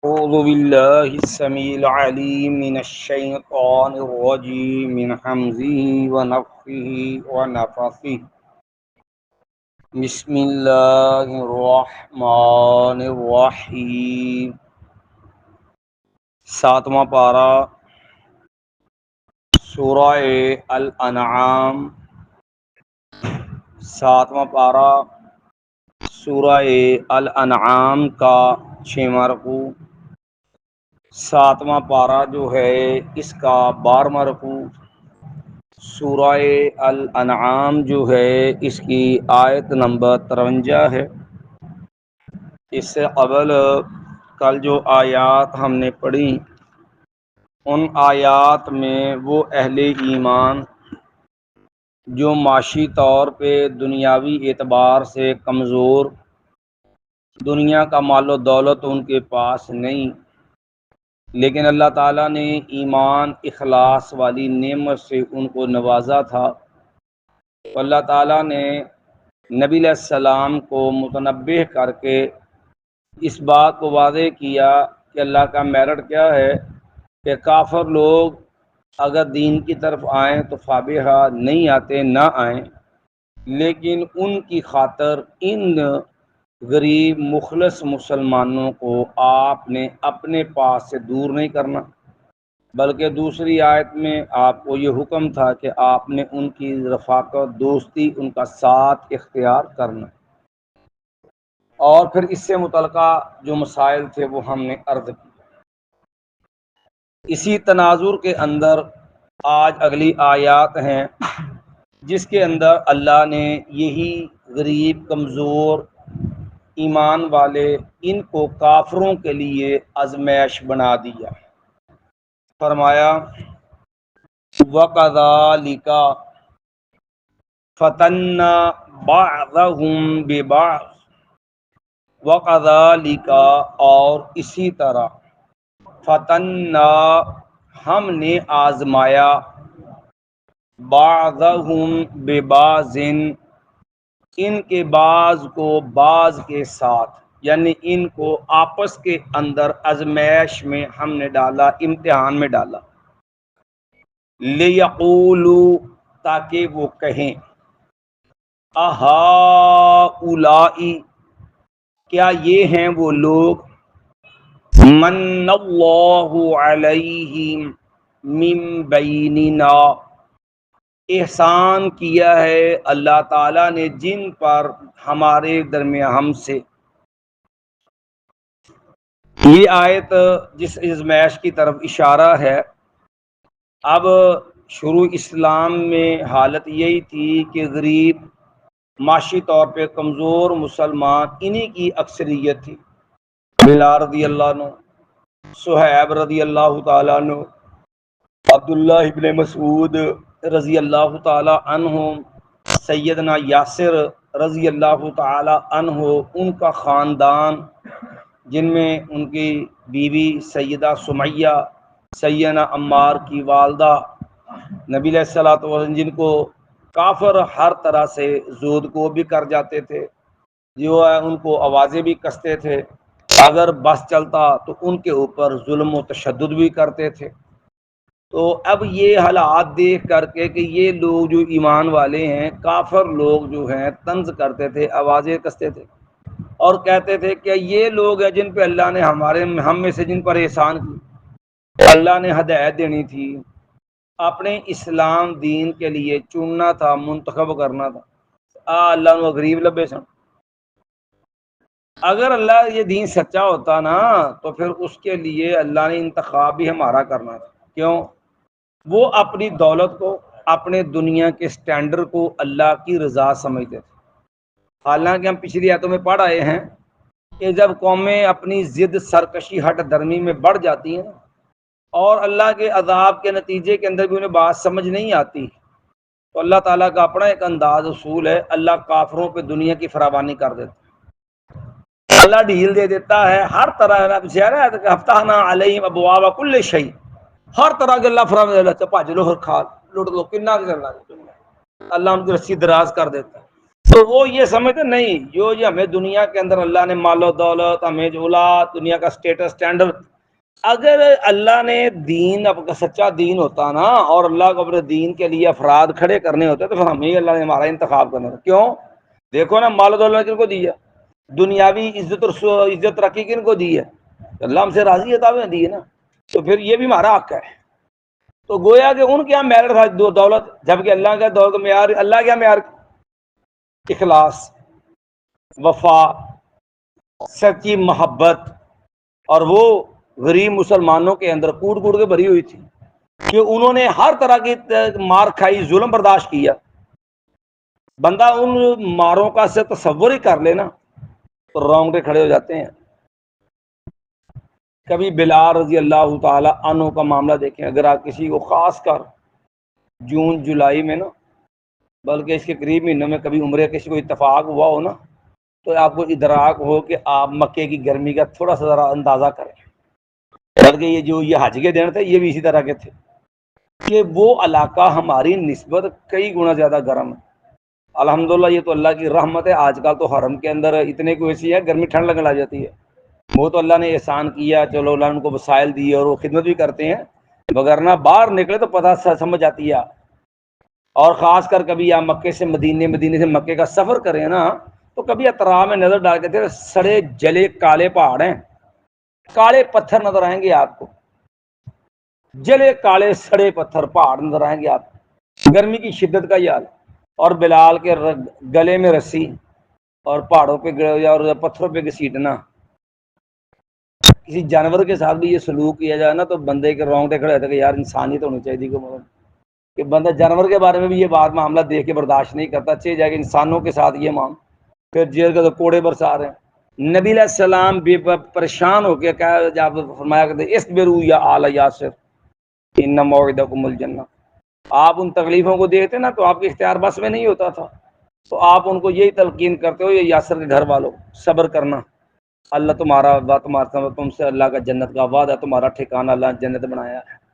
أعوذ بالله السميع العليم من الشيطان الرجيم من همزه ونفخه ونفثه بسم الله الرحمن الرحيم ساتواں پارہ سورہ الانعام ساتواں پارہ سورہ الانعام کا 6واں رکوع، ساتواں پارہ جو ہے اس کا 12واں رکوع، سورہ الانعام جو ہے اس کی آیت نمبر 53 ہے۔ اس سے قبل کل جو آیات ہم نے پڑھی ان آیات میں وہ اہل ایمان جو معاشی طور پہ دنیاوی اعتبار سے کمزور، دنیا کا مال و دولت ان کے پاس نہیں، لیکن اللہ تعالیٰ نے ایمان اخلاص والی نعمت سے ان کو نوازا تھا، تو اللہ تعالیٰ نے نبی علیہ السلام کو متنبہ کر کے اس بات کو واضح کیا کہ اللہ کا میرٹ کیا ہے کہ کافر لوگ اگر دین کی طرف آئیں تو فابہہ، نہیں آتے نہ آئیں، لیکن ان کی خاطر ان غریب مخلص مسلمانوں کو آپ نے اپنے پاس سے دور نہیں کرنا، بلکہ دوسری آیت میں آپ کو یہ حکم تھا کہ آپ نے ان کی رفاقت، دوستی، ان کا ساتھ اختیار کرنا۔ اور پھر اس سے متعلقہ جو مسائل تھے وہ ہم نے عرض کی۔ اسی تناظر کے اندر آج اگلی آیات ہیں جس کے اندر اللہ نے یہی غریب، کمزور ایمان والے ان کو کافروں کے لیے آزمائش بنا دیا۔ فرمایا وَكَذَلِكَ فَتَنَّا بَعْضَهُمْ بِبَعْضٍ، وَكَذَلِكَ اور اسی طرح، فتنا ہم نے آزمایا، بعضہم ببعض ان کے بعض کو بعض کے ساتھ، یعنی ان کو آپس کے اندر آزمائش میں ہم نے ڈالا، امتحان میں ڈالا، لیقولوا تاکہ وہ کہیں، اہؤلاء کیا یہ ہیں وہ لوگ، من اللہ علیہم من بیننا احسان کیا ہے اللہ تعالیٰ نے جن پر ہمارے درمیان ہم سے۔ یہ آیت جس آزمائش کی طرف اشارہ ہے، اب شروع اسلام میں حالت یہی تھی کہ غریب، معاشی طور پہ کمزور مسلمان انہی کی اکثریت تھی۔ بلال رضی اللہ عنہ، صہیب رضی اللہ تعالیٰ عنہ، عبداللہ ابن مسعود رضی اللہ تعالیٰ عنہ، سیدنا یاسر رضی اللہ تعالیٰ عنہ، ان کا خاندان جن میں ان کی بیوی سیدہ سمیہ، سیدنا عمار کی والدہ، نبی علیہ الصلوۃ والسلام جن کو کافر ہر طرح سے زود کو بھی کر جاتے تھے، جو ہے ان کو آوازیں بھی کستے تھے، اگر بس چلتا تو ان کے اوپر ظلم و تشدد بھی کرتے تھے۔ تو اب یہ حالات دیکھ کر کے کہ یہ لوگ جو ایمان والے ہیں، کافر لوگ جو ہیں طنز کرتے تھے، آوازیں کستے تھے اور کہتے تھے کہ یہ لوگ ہیں جن پہ اللہ نے ہم میں سے جن پر احسان کی، اللہ نے ہدایت دینی تھی، اپنے اسلام دین کے لیے چننا تھا، منتخب کرنا تھا، اللہ نے غریب لبے سن۔ اگر اللہ یہ دین سچا ہوتا نا تو پھر اس کے لیے اللہ نے انتخاب بھی ہمارا کرنا تھا۔ کیوں؟ وہ اپنی دولت کو، اپنے دنیا کے سٹینڈرڈ کو اللہ کی رضا سمجھتے تھے۔ حالانکہ ہم پچھلی آیتوں میں پڑھ آئے ہیں کہ جب قومیں اپنی ضد، سرکشی، ہٹ درمی میں بڑھ جاتی ہیں اور اللہ کے عذاب کے نتیجے کے اندر بھی انہیں بات سمجھ نہیں آتی، تو اللہ تعالیٰ کا اپنا ایک انداز اصول ہے، اللہ کافروں پہ دنیا کی فراوانی کر دیتا ہے، اللہ ڈھیل دے دیتا ہے ہر طرح، فتحنا علیہم ابواب کل شیء، ہر طرح کے اللہ فراہم دے دیتا ہے، بھاج لو، کھا لوٹ لو، کنا کرنا، اللہ ان کی رسی دراز کر دیتا ہے۔ تو وہ یہ سمجھتے نہیں، جو یہ ہمیں دنیا کے اندر اللہ نے مال و دولت، ہمیں جو اولاد، دنیا کا اسٹیٹس اسٹینڈرڈ، اگر اللہ نے دین کا سچا دین ہوتا نا، اور اللہ کو اپنے دین کے لیے افراد کھڑے کرنے ہوتے تو پھر ہمیں اللہ نے ہمارا انتخاب کرنا تھا۔ کیوں؟ دیکھو نا، مال و دولت کن کو دی ہے، دنیاوی عزت اور عزت رکھی کن کو دی ہے؟ اللہ ہم سے راضی ہے تب دی ہے نا، تو پھر یہ بھی ہمارا حق ہے۔ تو گویا کہ ان کے یہاں معیار تھا دولت، جبکہ اللہ کا دولت معیار، اللہ کیا معیار؟ اخلاص، وفا، سچی محبت، اور وہ غریب مسلمانوں کے اندر کوٹ کوٹ کے بھری ہوئی تھی کہ انہوں نے ہر طرح کی مار کھائی، ظلم برداشت کیا۔ بندہ ان ماروں کا سے تصور ہی کر لینا تو رونگٹے کھڑے ہو جاتے ہیں۔ کبھی بلال رضی اللہ تعالی عنہ کا معاملہ دیکھیں، اگر آپ کسی کو خاص کر جون جولائی میں نا، بلکہ اس کے قریب مہینوں میں کبھی عمرے کسی کو اتفاق ہوا ہو نا، تو آپ کو ادراک ہو کہ آپ مکے کی گرمی کا تھوڑا سا ذرا اندازہ کریں۔ بلکہ یہ حج کے دن تھے، یہ بھی اسی طرح کے تھے کہ وہ علاقہ ہماری نسبت کئی گنا زیادہ گرم ہے۔ الحمدللہ یہ تو اللہ کی رحمت ہے، آج کل تو حرم کے اندر اتنے کو ایسی ہے گرمی ٹھنڈ لگنے لگ جاتی ہے۔ وہ تو اللہ نے احسان کیا، چلو اللہ نے ان کو وسائل دیے اور وہ خدمت بھی کرتے ہیں، وگرنہ باہر نکلے تو پتہ سمجھ آتی ہے۔ اور خاص کر کبھی آپ مکے سے مدینے، مدینے سے مکے کا سفر کریں نا، تو کبھی اطراف میں نظر ڈال کے تھے سڑے جلے کالے پہاڑ ہیں، کالے پتھر نظر آئیں گے آپ کو، جلے کالے سڑے پتھر پہاڑ نظر آئیں گے آپ کو، گرمی کی شدت کا یہ حال۔ اور بلال کے گلے میں رسی اور پہاڑوں پہ اور پتھروں پہ گھسیٹنا، کسی جانور کے ساتھ بھی یہ سلوک کیا جائے نا تو بندے کے رونگٹے کھڑے ہوتے کہ یار انسانیت ہونی چاہیے کہ بندہ جانور کے بارے میں بھی یہ بات معاملہ دیکھ کے برداشت نہیں کرتا، اچھے جائے کہ انسانوں کے ساتھ یہ معاملہ، پھر جیل کا تو کوڑے برسا رہے ہیں۔ نبی علیہ السلام بھی پریشان ہو کے کہا، جب فرمایا کہ اصبروا یا آل یاسر ان موعدکم الجنہ، آپ ان تکلیفوں کو دیکھتے نا تو آپ کے اختیار بس میں نہیں ہوتا تھا، تو آپ ان کو یہی تلقین کرتے ہو، یہ یاسر کے گھر والوں، صبر کرنا، اللہ تمہارا تمہارا تم سے اللہ کا جنت کا وعدہ ہے، تمہارا ٹھکانہ اللہ جنت بنایا ہے۔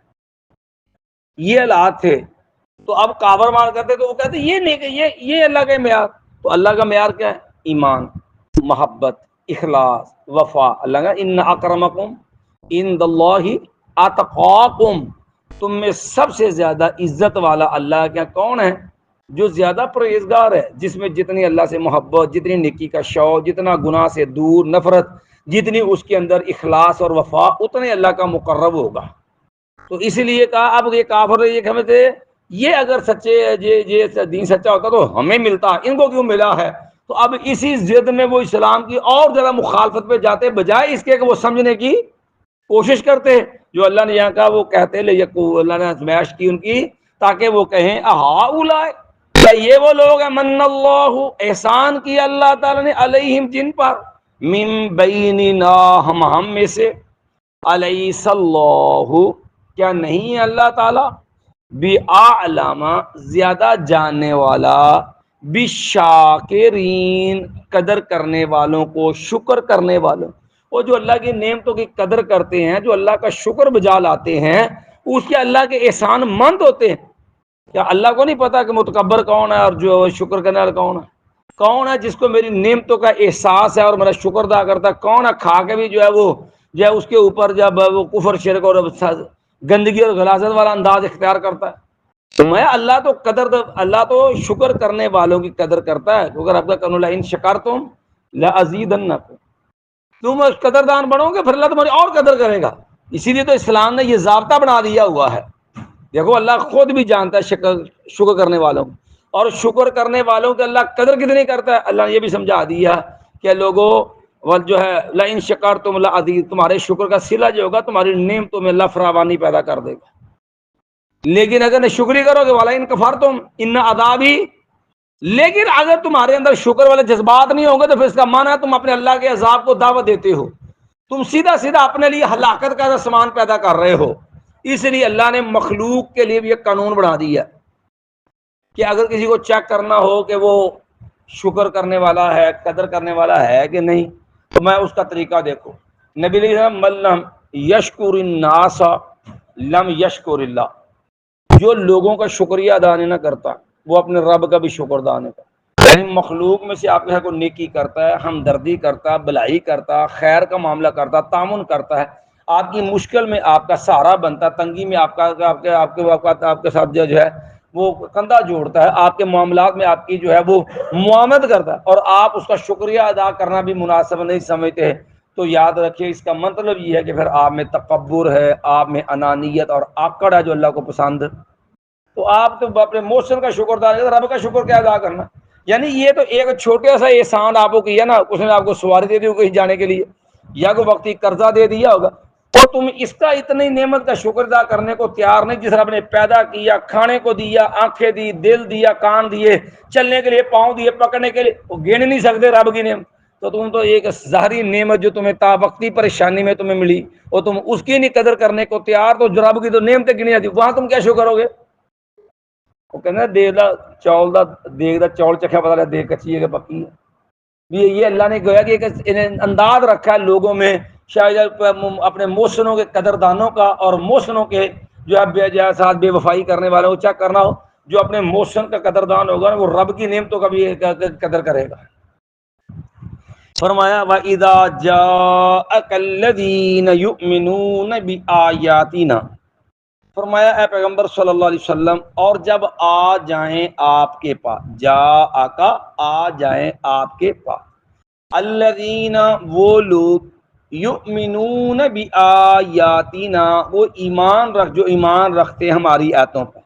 یہ حالات تھے۔ تو اب کافر مان کرتے تو وہ کہتے یہ نہیں کہ یہ اللہ کا معیار، تو اللہ کا معیار کیا ہے؟ ایمان، محبت، اخلاص، وفا۔ اللہ کا ان اکرمکم عند اللہ اتقاکم، تم میں سب سے زیادہ عزت والا اللہ کیا کون ہے؟ جو زیادہ پرہیزگار ہے، جس میں جتنی اللہ سے محبت، جتنی نیکی کا شوق، جتنا گناہ سے دور نفرت، جتنی اس کے اندر اخلاص اور وفا، اتنے اللہ کا مقرب ہوگا۔ تو اسی لیے کہا اب یہ کافر یہ سمجھتے یہ اگر سچے یہ دین سچا ہوتا تو ہمیں ملتا، ان کو کیوں ملا ہے؟ تو اب اسی ضد میں وہ اسلام کی اور زیادہ مخالفت پہ جاتے، بجائے اس کے کہ وہ سمجھنے کی کوشش کرتے جو اللہ نے یہاں کہا وہ کہتے اللہ نے آزمائش کی ان کی تاکہ وہ کہیں اہؤلاء، کیا یہ وہ لوگ ہیں من اللہ احسان کیا اللہ تعالیٰ نے علیہم جن پر، من بیننا ہم میں سے، الیس اللہ کیا نہیں ہے اللہ تعالیٰ بِأَعْلَمَ زیادہ جاننے والا، بِالشَّاکِرِین قدر کرنے والوں کو، شکر کرنے والوں، وہ جو اللہ کی نعمتوں کی قدر کرتے ہیں، جو اللہ کا شکر بجا لاتے ہیں، اس کے اللہ کے احسان مند ہوتے ہیں۔ کیا اللہ کو نہیں پتا کہ متکبر کون ہے اور جو شکر کرنے والا کون ہے؟ کون ہے جس کو میری نعمتوں کا احساس ہے اور میرا شکر ادا کرتا ہے؟ کون ہے کھا کے بھی جو ہے وہ جو ہے اس کے اوپر جب وہ کفر شرک اور گندگی اور غلاظت والا انداز اختیار کرتا ہے؟ تو میں اللہ تو شکر کرنے والوں کی قدر کرتا ہے، اگر آپ کا کرنے لئے ان شکرتم لازیدنکم، تم قدردان بنو گے پھر اللہ تمہاری اور قدر کرے گا۔ اسی لیے تو اسلام نے یہ ضابطہ بنا دیا ہوا ہے۔ دیکھو اللہ خود بھی جانتا ہے شکر کرنے والوں، اور شکر کرنے والوں کے اللہ قدر کتنی کرتا ہے۔ اللہ نے یہ بھی سمجھا دیا کہ لوگوں جو ہے لئن شکرتم لازید، تمہارے شکر کا صلہ جو ہوگا تمہاری نعمتوں میں اللہ فراوانی پیدا کر دے گا۔ لیکن اگر شکری کرو گے وَلَئِن كَفَرْتُمْ إِنَّ عَذَابِي، لیکن اگر تمہارے اندر شکر والے جذبات نہیں ہوں گے تو پھر اس کا معنی ہے تم اپنے اللہ کے عذاب کو دعوت دیتے ہو، تم سیدھا سیدھا اپنے لیے ہلاکت کا سامان پیدا کر رہے ہو۔ اس لیے اللہ نے مخلوق کے لیے بھی ایک قانون بنا دیا کہ اگر کسی کو چیک کرنا ہو کہ وہ شکر کرنے والا ہے، قدر کرنے والا ہے کہ نہیں، تو میں اس کا طریقہ دیکھو۔ نبی علیہ السلام مَلَّمْ یشکر الناس لم یشکر اللہ، جو لوگوں کا شکریہ ادا نہیں نہ کرتا وہ اپنے رب کا بھی شکر ادا نہیں کرتا۔ یعنی مخلوق میں سے آپ کے ساتھ کوئی نیکی کرتا ہے، ہمدردی کرتا ہے، بھلائی کرتا ہے، خیر کا معاملہ کرتا ہے، تعاون کرتا ہے، آپ کی مشکل میں آپ کا سہارا بنتا ہے، تنگی میں آپ کے ساتھ جو ہے وہ کندھا جوڑتا ہے، آپ کے معاملات میں آپ کی جو ہے وہ معاونت کرتا ہے، اور آپ اس کا شکریہ ادا کرنا بھی مناسب نہیں سمجھتے ہیں، تو یاد رکھیے اس کا مطلب یہ ہے کہ پھر آپ میں تکبر ہے، آپ میں انانیت اور آکڑ ہے جو اللہ کو پسند۔ تو آپ تو اپنے موسم کا شکر ادا کریں، رب کا شکر کیا ادا کرنا؟ یعنی یہ تو ایک چھوٹا سا احسان آپ کو کیا نا، اس نے آپ کو سواری دے دی ہو کہیں جانے کے لیے، یا کوئی وقتی قرضہ دے دیا ہوگا، اور تم اس کا اتنی نعمت کا شکر ادا کرنے کو تیار نہیں، جس رب نے پیدا کیا، کھانے کو دیا، آنکھیں دی، دل دیا، کان دیے، چلنے کے لیے پاؤں دیے، پکڑنے کے لیے، وہ گن نہیں سکتے رب کی نعمت۔ تو تم تو ایک ظاہری نعمت جو تمہیں تا وقتی پریشانی میں تمہیں ملی، اور تم اس کی نہیں قدر کرنے کو تیار، تو رب کی تو نعمتیں گنی جاتی، وہاں تم کیا شکر کرو گے؟ وہ کہنا دیگ دا چول دا دیگ دا چول چکھا پتا لگا دیگ کچی ہے کہ پکی ہے۔ یہ اللہ نے گویا کہ ایک انداز رکھا ہے لوگوں میں، شاید اپنے محسنوں کے قدردانوں کا، اور محسنوں کے جو ہے ساتھ بے وفائی کرنے والوں کو چیک کرنا ہو، جو اپنے محسن کا قدردان ہوگا نا، وہ رب کی نعمتوں کا بھی قدر کرے گا۔ فرمایا وَإِذَا جَاءَكَ الَّذِينَ يُؤْمِنُونَ بِآيَاتِنَا، فرمایا اے پیغمبر صلی اللہ علیہ وسلم، اور جب آ جائیں آپ کے پاس، جا آقا آ جائیں آپ کے پاس، الذین وہ لوگ، یؤمنون بآیاتنا وہ جو ایمان رکھتے ہیں ہماری آیتوں پر،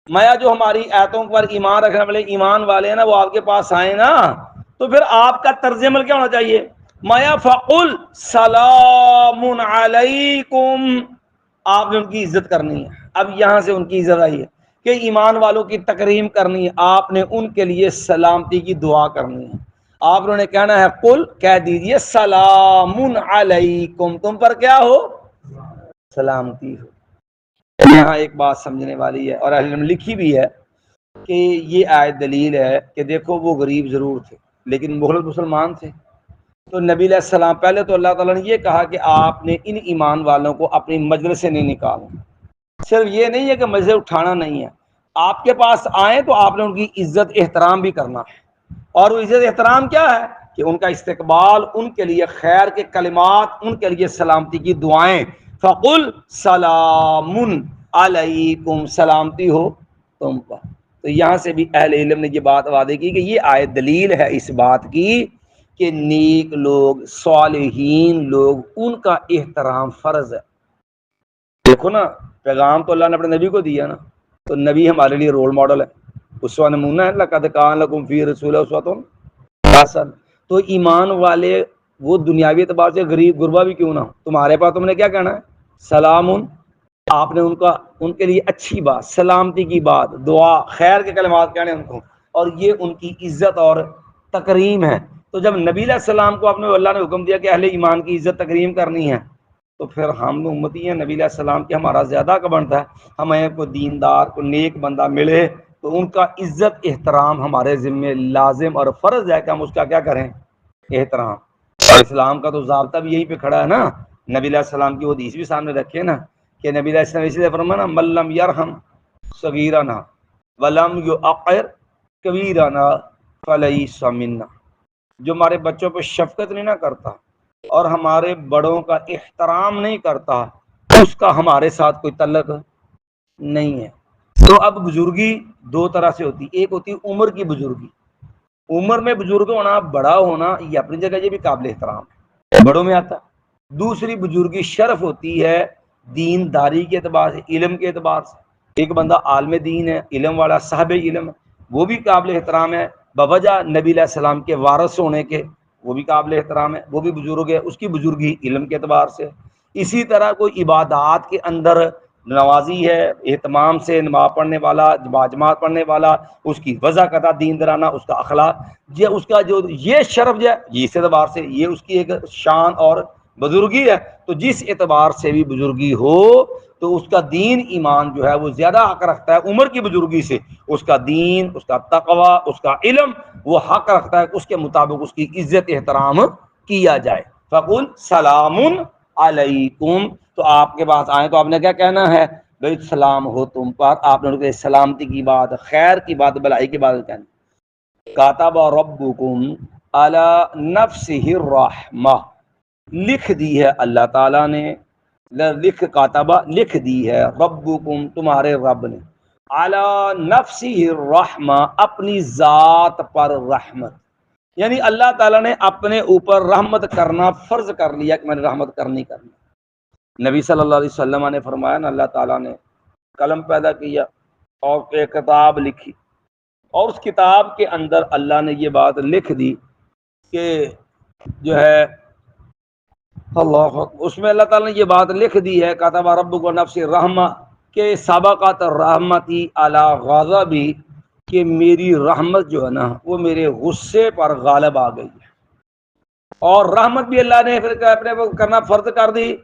مایا جو ہماری آیتوں پر ایمان رکھنے والے ایمان والے ہیں نا، وہ آپ کے پاس آئے نا، تو پھر آپ کا طرز عمل کیا ہونا چاہیے؟ مایا فقل سلام علیکم، آپ نے ان کی عزت کرنی ہے۔ اب یہاں سے ان کی عزت آئی ہے کہ ایمان والوں کی تکریم کرنی ہے، آپ نے ان کے لیے سلامتی کی دعا کرنی ہے، آپ نے کہنا ہے قل، کہہ دیجئے سلام علیکم، تم پر کیا ہو؟ سلامتی ہو۔ یہاں ایک بات سمجھنے والی ہے، اور اہل علم لکھی بھی ہے کہ یہ آیت دلیل ہے کہ دیکھو وہ غریب ضرور تھے لیکن مخلص مسلمان تھے، تو نبی علیہ السلام پہلے تو اللہ تعالیٰ نے یہ کہا کہ آپ نے ان ایمان والوں کو اپنی مجلس سے نہیں نکالنا، صرف یہ نہیں ہے کہ مجلس اٹھانا نہیں ہے، آپ کے پاس آئیں تو آپ نے ان کی عزت احترام بھی کرنا ہے، اور وہ عزت احترام کیا ہے کہ ان کا استقبال، ان کے لیے خیر کے کلمات، ان کے لیے سلامتی کی دعائیں، فقل سلام علیکم، سلامتی ہو تم پر۔ تو یہاں سے بھی اہل علم نے یہ بات وعدے کی کہ یہ آیت دلیل ہے اس بات کی کہ نیک لوگ، صالحین لوگ، ان کا احترام فرض ہے۔ دیکھو نا، پیغام تو اللہ نے اپنے نبی کو دیا نا، تو نبی ہمارے لیے رول ماڈل ہے، اسوہ نمونہ ہے، لقد کان لکم فی رسول اسوۃ حسنہ۔ تو ایمان والے وہ دنیاوی اعتبار سے غریب غربا بھی کیوں نہ ہو، تمہارے پاس تم نے کیا کہنا ہے؟ سلام، آپ نے ان کے لیے اچھی بات، سلامتی کی بات، دعا، خیر کے کلمات کہنے ان کو، اور یہ ان کی عزت اور تکریم ہے۔ تو جب نبی علیہ السلام کو اپنے اللہ نے حکم دیا کہ اہل ایمان کی عزت تکریم کرنی ہے، تو پھر ہم امتی ہیں نبی علیہ السلام کے، ہمارا زیادہ کا بنتا ہے ہمیں کوئی دیندار، کوئی نیک بندہ ملے تو ان کا عزت احترام ہمارے ذمے لازم اور فرض ہے کہ ہم اس کا کیا کریں؟ احترام۔ اور اسلام کا تو ضابطہ بھی یہی پہ کھڑا ہے نا، نبی علیہ السلام کی وہ حدیث بھی سامنے رکھے نا کہ نبی علیہ السلام اسی طرح فرمانا من لم یرحم صغیرنا ولم یعقر کبیرنا فلیس منا، جو ہمارے بچوں پہ شفقت نہیں نہ کرتا اور ہمارے بڑوں کا احترام نہیں کرتا، اس کا ہمارے ساتھ کوئی تعلق نہیں ہے۔ تو اب بزرگی دو طرح سے ہوتی، ایک ہوتی عمر کی بزرگی، عمر میں بزرگ ہونا، بڑا ہونا، یہ اپنی جگہ یہ بھی قابل احترام ہے، بڑوں میں آتا۔ دوسری بزرگی شرف ہوتی ہے دین داری کے اعتبار سے، علم کے اعتبار سے، ایک بندہ عالم دین ہے، علم والا، صاحب علم ہے، وہ بھی قابل احترام ہے بوجہ نبی علیہ السلام کے وارث ہونے کے، وہ بھی قابل احترام ہے، وہ بھی بزرگ ہے، اس کی بزرگی علم کے اعتبار سے۔ اسی طرح کوئی عبادات کے اندر نوازی ہے، اہتمام سے نماز پڑھنے والا، باجماعت پڑھنے والا، اس کی وضع قطع دین درانہ، اس کا اخلاق، یہ اس کا جو یہ شرف جو ہے، یہ اس اعتبار سے یہ اس کی ایک شان اور بزرگی ہے۔ تو جس اعتبار سے بھی بزرگی ہو تو اس کا دین ایمان جو ہے وہ زیادہ حق رکھتا ہے عمر کی بزرگی سے، اس کا دین، اس کا تقوی، اس کا علم وہ حق رکھتا ہے اس کے مطابق اس کی عزت احترام کیا جائے۔ فقل سلام علیکم، تو آپ کے پاس آئیں تو آپ نے کیا کہنا ہے؟ بھائی سلام ہو تم پر، آپ نے سلامتی کی بات، خیر کی بات، بھلائی کی بات کہنی۔ کاتب ربکم علی نفسہ الرحمہ، لکھ دی ہے اللہ تعالیٰ نے، کاتبہ لکھ دی ہے، ربکم تمہارے رب نے، علی نفسہ الرحمہ اپنی ذات پر رحمت، یعنی اللہ تعالیٰ نے اپنے اوپر رحمت کرنا فرض کر لیا کہ میں نے رحمت کرنی نبی صلی اللہ علیہ وسلم نے فرمایا نا، اللہ تعالیٰ نے قلم پیدا کیا اور ایک کتاب لکھی، اور اس کتاب کے اندر اللہ نے یہ بات لکھ دی کہ جو ہے اللہ، اس میں اللہ تعالیٰ نے یہ بات لکھ دی ہے کاتب ربک نفس رحمہ کہ سابقات رحمتی علی غضبی، کہ میری رحمت جو ہے نا وہ میرے غصے پر غالب آ گئی ہے، اور رحمت بھی اللہ نے پھر اپنے کو کرنا فرض کر دی،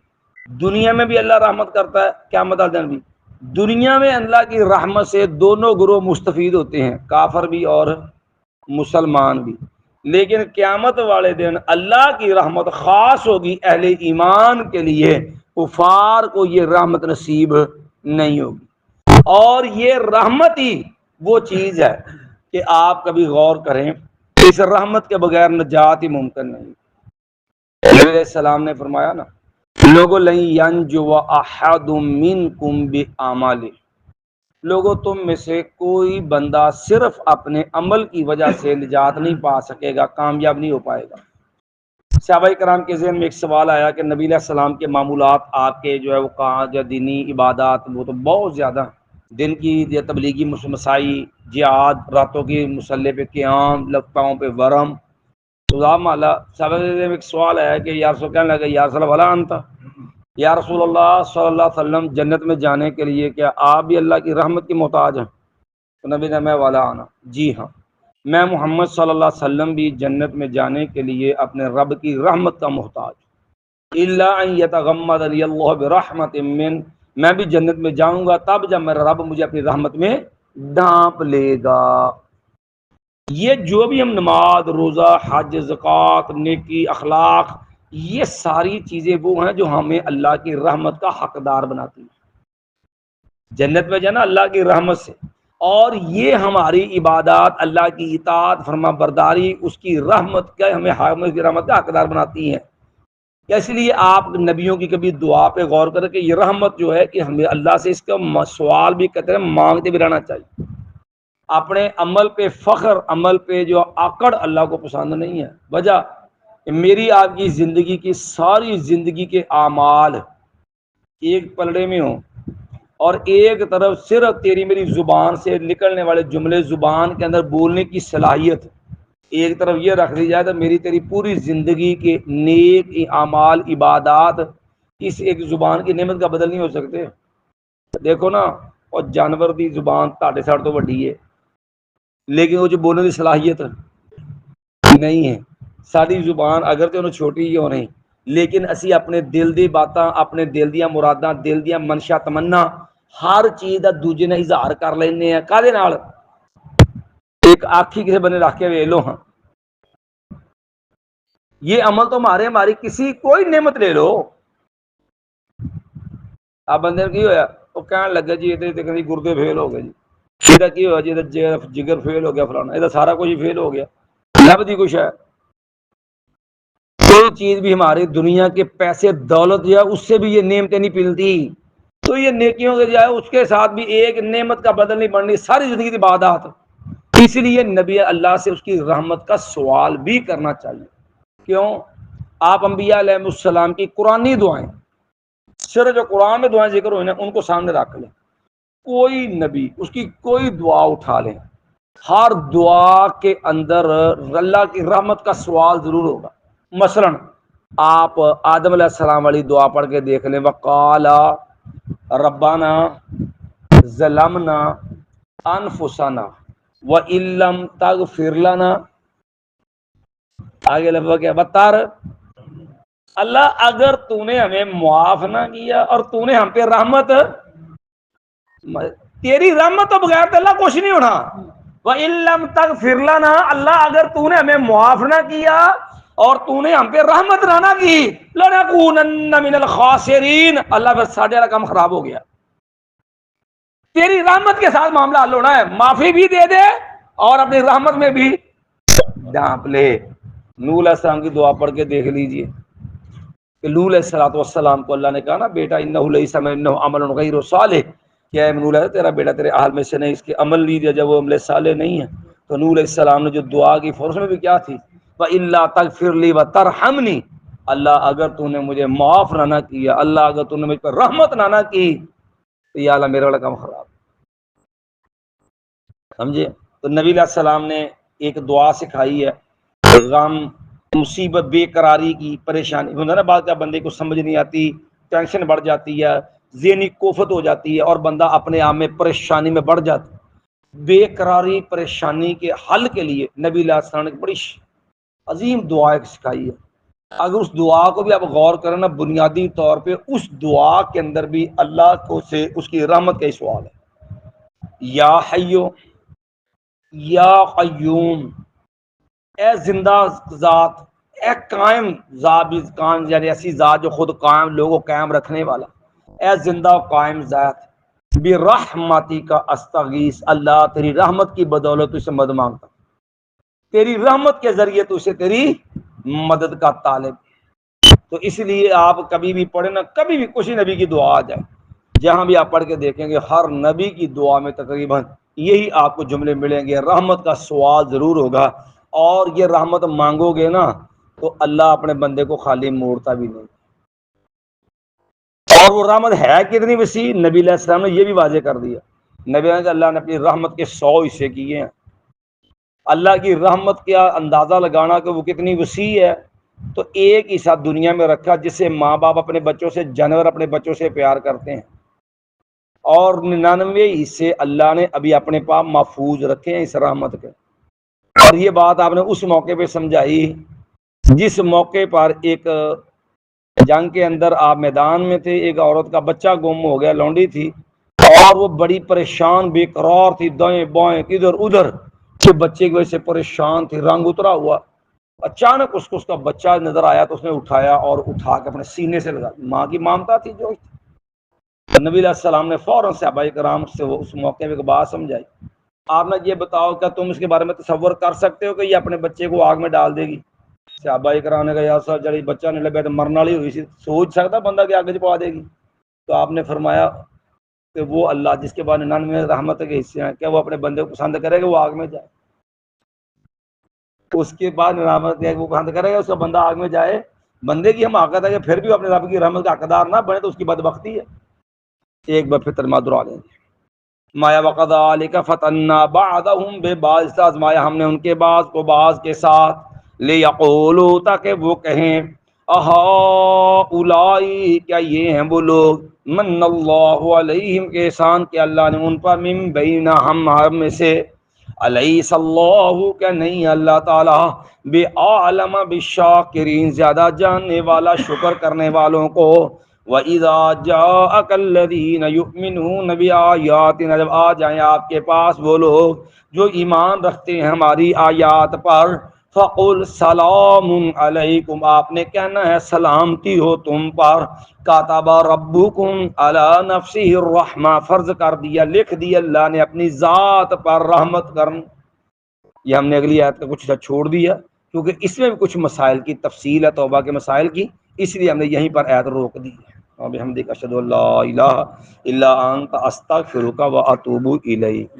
دنیا میں بھی اللہ رحمت کرتا ہے، قیامت والے دن بھی۔ دنیا میں اللہ کی رحمت سے دونوں گروہ مستفید ہوتے ہیں، کافر بھی اور مسلمان بھی، لیکن قیامت والے دن اللہ کی رحمت خاص ہوگی اہل ایمان کے لیے، کفار کو یہ رحمت نصیب نہیں ہوگی۔ اور یہ رحمت ہی وہ چیز ہے کہ آپ کبھی غور کریں، اس رحمت کے بغیر نجات ہی ممکن نہیں۔ نبی علیہ السلام نے فرمایا نا، لوگوں لن ینجو احد منکم باعمالہ، لوگوں تم میں سے کوئی بندہ صرف اپنے عمل کی وجہ سے نجات نہیں پا سکے گا، کامیاب نہیں ہو پائے گا۔ صحابہ کرام کے ذہن میں ایک سوال آیا کہ نبی علیہ السلام کے معمولات آپ کے جو ہے وہ کہاں جو دینی عبادات وہ تو بہت زیادہ، دن کی تبلیغی مسائی، جہاد، راتوں کی مسلح پہ قیام، پاؤں پہ ورم، صحابہ میں ایک سوال آیا کہ یا رسول، کہنے لگا یا رسول اللہ ولا انت، یا رسول اللہ صلی اللہ علیہ وسلم جنت میں جانے کے لیے کیا آپ بھی اللہ کی رحمت کی محتاج ہیں؟ تو نبی نے میں والا آنا، جی ہاں میں محمد صلی اللہ علیہ وسلم بھی جنت میں جانے کے لیے اپنے رب کی رحمت کا محتاج، الا ان یتغمدنی اللہ برحمت من، میں بھی جنت میں جاؤں گا تب جب میرا رب مجھے اپنی رحمت میں ڈھانپ لے گا۔ یہ جو بھی ہم نماز، روزہ، حج، زکوٰۃ، نیکی، اخلاق، یہ ساری چیزیں وہ ہیں جو ہمیں اللہ کی رحمت کا حقدار بناتی ہیں، جنت میں جانا اللہ کی رحمت سے، اور یہ ہماری عبادات اللہ کی اطاعت فرما برداری اس کی رحمت کا، ہمیں کی رحمت کا حقدار بناتی ہیں۔ اس لیے آپ نبیوں کی کبھی دعا پہ غور کریں کہ یہ رحمت جو ہے کہ ہمیں اللہ سے اس کا سوال بھی کرتے ہیں، مانگتے بھی رہنا چاہیے۔ اپنے عمل پہ فخر، عمل پہ جو آکڑ اللہ کو پسند نہیں ہے۔ وجہ میری آپ کی زندگی کی ساری زندگی کے اعمال ایک پلڑے میں ہوں، اور ایک طرف صرف تیری میری زبان سے نکلنے والے جملے، زبان کے اندر بولنے کی صلاحیت ایک طرف یہ رکھ دی جائے تو میری تیری پوری زندگی کے نیک اعمال، عبادات اس ایک زبان کی نعمت کا بدل نہیں ہو سکتے۔ دیکھو نا، اور جانور دی زبان تاڑے ساڑ تو وڈی ہے، لیکن وہ جو بولنے کی صلاحیت نہیں ہے۔ ساری زبان اگر تو چھوٹی ہی ہو نہیں، لیکن اسی اپنے دل دی باتاں، اپنے دل دیاں مراداں، دل دیاں منشا تمنا، ہر چیز دا دوجے نے اظہار کر لینے ہیں۔ کادے نال؟ ایک آنکھی کسی بنے رکھ کے ویلو ہاں، یہ عمل تو ہماری کسی کوئی نعمت لے لو، آپ بندے کی ہویا وہ کہنے لگا جی یہ گردے فیل ہو گئے، جی یہ کی ہوا، جی جگر فیل ہو گیا، فلانا یہ سارا کچھ فیل ہو گیا، لب دی کچھ ہے۔ کوئی چیز بھی ہماری دنیا کے پیسے دولت یا اس سے بھی یہ نعمتیں نہیں پلتی، تو یہ نیکیوں کے جائے اس کے ساتھ بھی ایک نعمت کا بدل نہیں بننی، ساری زندگی کی عبادات۔ اس لیے نبی اللہ سے اس کی رحمت کا سوال بھی کرنا چاہیے۔ کیوں؟ آپ انبیاء علیہ السلام کی قرآنی دعائیں، صرف جو قرآن میں دعائیں ذکر ہوئی نا ان کو سامنے رکھ لیں، کوئی نبی اس کی کوئی دعا اٹھا لیں، ہر دعا کے اندر اللہ کی رحمت کا سوال ضرور ہوگا۔ مثلا آپ آدم علیہ السلام والی دعا پڑھ کے دیکھ لیں، وقال ربنا ظلمنا انفسنا وان لم تغفر لنا، آگے لفظ کیا بتار، اللہ اگر تو نے ہمیں معاف نہ کیا اور تو نے ہم پہ رحمت، تیری رحمت تو بغیر تو اللہ کچھ نہیں ہونا۔ وَإِن لَمْ تَغْفِرْ لَنَا، اللہ اگر تو نے ہمیں معاف نہ کیا اور تو نے ہم پہ رحمت نہ کی، لَنَكُونَنَّ مِنَ الْخَاسِرِينَ، اللہ پھر ساڑھے والا کام خراب ہو گیا۔ تیری رحمت کے ساتھ معاملہ حل ہونا ہے، معافی بھی دے دے اور اپنی رحمت میں بھی ڈھانپ لے۔ نوح علیہ السلام کی دعا پڑھ کے دیکھ لیجئے کہ نوح علیہ السلام کو اللہ نے کہا نا بیٹا انہ لیس من انہ عمل غیر صالح، کیا ہے نوح علیہ تیرا بیٹا تیرے اہل میں سے نہیں، اس کے عمل لیجیے جب وہ عمل صالح نہیں ہے۔ تو نوح علیہ السلام نے جو دعا کی فورس میں بھی کیا تھی، وَإِلَّا تَغْفِرْ لِي وَتَرْحَمْنِي، اللہ اگر تو نے مجھے معاف نہ کیا، اللہ اگر تو نے مجھ پر رحمت نہ کی تو یا اللہ میرا والا کام خراب، سمجھے؟ تو نبی علیہ السلام نے ایک دعا سکھائی ہے، غم، مصیبت، بے قراری کی، پریشانی ہوتا ہے نا، بعض جب بندے کو سمجھ نہیں آتی، ٹینشن بڑھ جاتی ہے، ذہنی کوفت ہو جاتی ہے اور بندہ اپنے آپ میں پریشانی میں بڑھ جاتا ہے۔ بے قراری پریشانی کے حل کے لیے نبی علیہ السلام نے بڑی عظیم دعا ایک سکھائی ہے۔ اگر اس دعا کو بھی آپ غور کریں نا، بنیادی طور پہ اس دعا کے اندر بھی اللہ کو سے اس کی رحمت کا ہی سوال ہے۔ یا حیو، یا قیوم، اے زندہ ذات، اے قائم ذات، قائم یعنی ایسی ذات جو خود قائم، لوگوں قائم رکھنے والا، اے زندہ و قائم ذات، برحمتی کا استغیث، اللہ تیری رحمت کی بدولت اسے مدد مانگتا، تیری رحمت کے ذریعے تو اسے تیری مدد کا طالب۔ تو اس لیے آپ کبھی بھی پڑھیں نا، کبھی بھی کسی نبی کی دعا آ جائے، جہاں بھی آپ پڑھ کے دیکھیں گے ہر نبی کی دعا میں تقریباً یہی آپ کو جملے ملیں گے، رحمت کا سوال ضرور ہوگا، اور یہ رحمت مانگو گے نا تو اللہ اپنے بندے کو خالی موڑتا بھی نہیں۔ اور وہ رحمت ہے کتنی وسیع، نبی علیہ السلام نے یہ بھی واضح کر دیا۔ نبی علیہ اللہ نے اپنی رحمت کے 100 حصے کیے ہیں۔ اللہ کی رحمت کا اندازہ لگانا کہ وہ کتنی وسیع ہے، تو ایک حصہ دنیا میں رکھا جسے ماں باپ اپنے بچوں سے، جانور اپنے بچوں سے پیار کرتے ہیں، اور 99 حصے اللہ نے ابھی اپنے پاس محفوظ رکھے ہیں اس رحمت کے۔ اور یہ بات آپ نے اس موقع پہ سمجھائی جس موقع پر ایک جنگ کے اندر آپ میدان میں تھے، ایک عورت کا بچہ گم ہو گیا، لونڈی تھی، اور وہ بڑی پریشان بے قرار تھی، دائیں بائیں ادھر ادھر، کہ بچے کی وجہ سے پریشان تھی، رنگ اترا ہوا۔ اچانک اس کو اس کا بچہ نظر آیا تو اس نے اٹھایا اور اٹھا کے اپنے سینے سے لگا، ماں کی ممتا تھی جو۔ نبی علیہ السلام نے فوراً صحابہ کرام سے وہ اس موقع پہ ایک بات سمجھائی، آپ نے یہ بتاؤ کیا تم اس کے بارے میں تصور کر سکتے ہو کہ یہ اپنے بچے کو آگ میں ڈال دے گی؟ صحابہ کرام نے کہا یا صاحب جڑی بچہ نہیں لگا تو مرنے والی ہوئی سی، سوچ سکتا بندہ کہ آگ چ پا دے گی؟ تو آپ نے فرمایا کہ وہ اللہ جس کے بعد 99 رحمت کے حصے ہیں، کیا وہ اپنے بندے کو پسند کرے گا وہ آگ میں جائے؟ اس کے بعد رحمت وہ پسند کرے گا اس کا بندہ آگ میں جائے؟ بندے کی ہم حقیقت ہے کہ پھر بھی اپنے رب کی رحمت کا حقدار نہ بنے تو اس کی بدبختی ہے۔ ایک بار پھر ترجمہ دہرا لیں گے، مایا وقذالک فتنا بعضهم ببعض، آزمایا ہم نے ان کے بعض کو بعض کے ساتھ، لیقولوا تاکہ وہ کہیں، اہؤلاء کیا یہ ہیں وہ لوگ، من اللہ علیہم کے احسان کہ اللہ نے ان پر، من بین ہم میں سے، الیس اللہ کیا نہیں اللہ تعالی بعالم بالشاکرین زیادہ جاننے والا شکر کرنے والوں کو۔ وَإِذَا جَاءَكَ الَّذِينَ يُؤْمِنُونَ بِآيَاتِنَا، جب آ جائیں آپ کے پاس وہ لوگ جو ایمان رکھتے ہیں ہماری آیات پر، فَقُلْ سَلَامٌ عَلَيْكُمْ، آپ نے کہنا ہے سلامتی ہو تم پر، کاتب ربکم علی نفسہ الرحمہ، فرض کر دیا، لکھ دیا اللہ نے اپنی ذات پر رحمت کرنا۔ یہ ہم نے اگلی آیت کا کچھ چھوڑ دیا کیونکہ اس میں بھی کچھ مسائل کی تفصیل ہے، توبہ کے مسائل کی، اس لیے ہم نے یہیں پر آیت روک دی ہے۔ وبحمدک اشہد ان لا الہ الا انت استغفرک واتوب الیک۔